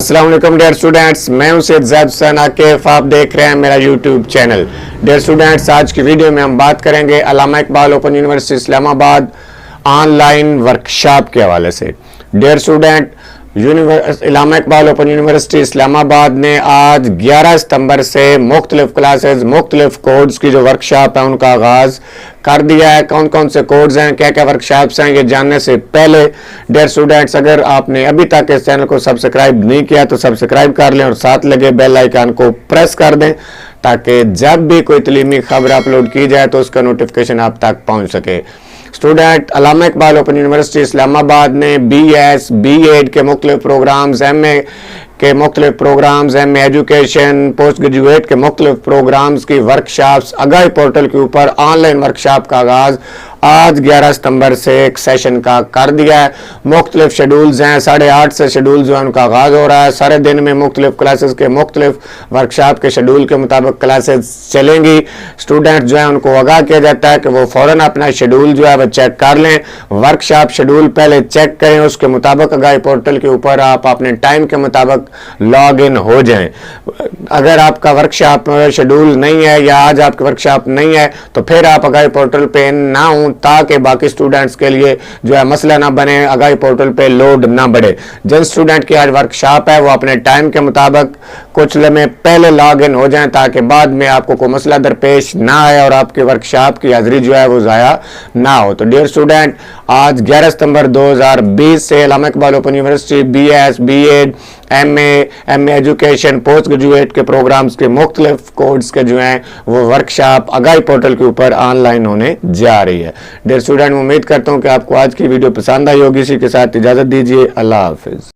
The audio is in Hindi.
अस्सलाम वालेकुम डियर स्टूडेंट्स, मैं हूं सैयद ज़ैद हुसैन आकिफ। आप देख रहे हैं मेरा यूट्यूब चैनल। डियर स्टूडेंट्स, आज की वीडियो में हम बात करेंगे Allama Iqbal open university Islamabad online workshop के हवाले से। Dear student, Allama Iqbal open university Islamabad ने आज 11 सितंबर से मुख्तलिफ क्लासेस मुख्तलिफ कोड्स की जो वर्कशॉप है उनका आगाज़ कर दिया है। कौन कौन से कोड्स हैं, क्या क्या वर्कशॉप्स हैं, ये जानने से पहले डियर स्टूडेंट्स, अगर आपने अभी तक इस चैनल को सब्सक्राइब नहीं किया तो सब्सक्राइब कर लें और साथ लगे बेल आइकन को प्रेस कर दें ताकि जब भी कोई तलीमी खबर अपलोड की जाए तो उसका नोटिफिकेशन आप तक पहुंच सके। Student, Allama Iqbal open university Islamabad ने b.ed के मुख्तलिफ प्रोग्राम्स, MA के मुख्तलिफ programs, MA education, post graduate के मुख्तलिफ प्रोग्राम्स की वर्कशॉप्स आगाही पोर्टल के ऊपर ऑनलाइन वर्कशॉप का आगाज़ आज 11 सितंबर से एक सेशन का कर दिया है। मुख्तलिफ शेड्यूल्स हैं, 8:30 से शेड्यूल जो है उनका आगाज़ हो रहा है। सारे दिन में मुख्तलिफ क्लासेस के मुख्तलिफ वर्कशॉप के शेड्यूल के मुताबिक क्लासेस चलेंगी। स्टूडेंट जो है उनको आगाह किया जाता है कि वो फ़ौरन अपना शेड्यूल जो है वह चेक कर लें। वर्कशॉप शेड्यूल पहले चेक करें, उसके मुताबिक आगाही पोर्टल के ऊपर आप अपने टाइम के मुताबिक लॉग इन हो जाएं। अगर आपका वर्कशॉप शेड्यूल नहीं है या आज आपकी वर्कशॉप नहीं है तो फिर आप आगाही पोर्टल पे ना हो ताकि बाकी स्टूडेंट्स के लिए जो है मसला ना बने, आगाही पोर्टल पे लोड ना बढ़े। जिन स्टूडेंट की आज वर्कशॉप है वो अपने टाइम के मुताबिक कुछ लम्हे पहले लॉग इन हो जाएं ताकि बाद में आपको कोई मसला दरपेश ना आए और आपकी वर्कशॉप की हाजिरी जो है वो ज़ाया ना हो। तो डियर स्टूडेंट, आज 11 सितंबर 2020 से Allama Iqbal open university b.ed, MA education, post graduate के प्रोग्राम्स के मुख्तलिफ कोर्स के जो हैं वो वर्कशॉप आगाही पोर्टल के ऊपर ऑनलाइन होने जा रही है। डियर स्टूडेंट, मैं उम्मीद करता हूँ कि आपको आज की वीडियो पसंद आई होगी। इसी के साथ इजाज़त दीजिए। अल्लाह हाफिज़।